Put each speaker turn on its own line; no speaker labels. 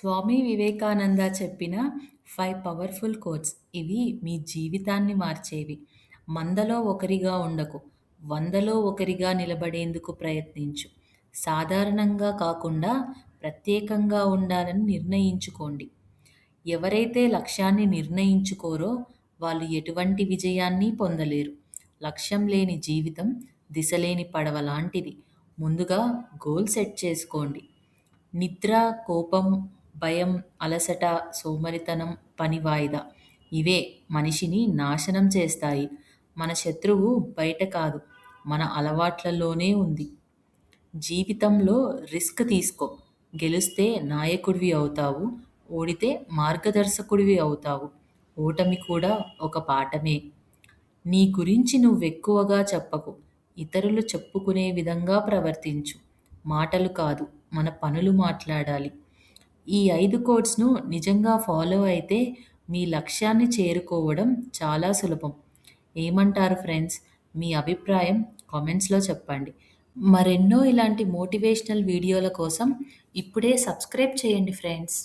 స్వామి వివేకానంద చెప్పిన 5 powerful quotes. ఇవి మీ జీవితాన్ని మార్చేవి. మందలో ఒకరిగా ఉండకు. వందలో ఒకరిగా నిలబడేందుకు ప్రయత్నించు. సాధారణంగా కాకుండా ప్రత్యేకంగా ఉండాలని నిర్ణయించుకోండి. ఎవరైతే లక్ష్యాన్ని నిర్ణయించుకోరో వాళ్ళు ఎటువంటి విజయాన్ని పొందలేరు. లక్ష్యం లేని జీవితం దిశలేని పడవ లాంటిది. ముందుగా గోల్ సెట్ చేసుకోండి. నిద్ర, కోపం, భయం, అలసట, సోమరితనం, పని వాయిదా ఇవే మనిషిని నాశనం చేస్తాయి. మన శత్రువు బయట కాదు, మన అలవాట్లలోనే ఉంది. జీవితంలో రిస్క్ తీసుకో. గెలిస్తే నాయకుడివి అవుతావు, ఓడితే మార్గదర్శకుడివి అవుతావు. ఓటమి కూడా ఒక పాఠమే. నీ గురించి నువ్వెక్కువగా చెప్పకు. ఇతరులు చెప్పుకునే విధంగా ప్రవర్తించు. మాటలు కాదు, మన పనులు మాట్లాడాలి. ఈ 5 కోట్స్‌ను నిజంగా ఫాలో అయితే మీ లక్ష్యాన్ని చేరుకోవడం చాలా సులభం. ఏమంటారు ఫ్రెండ్స్? మీ అభిప్రాయం కామెంట్స్‌లో చెప్పండి. మరెన్నో ఇలాంటి మోటివేషనల్ వీడియోల కోసం ఇప్పుడే సబ్స్క్రైబ్ చేయండి ఫ్రెండ్స్.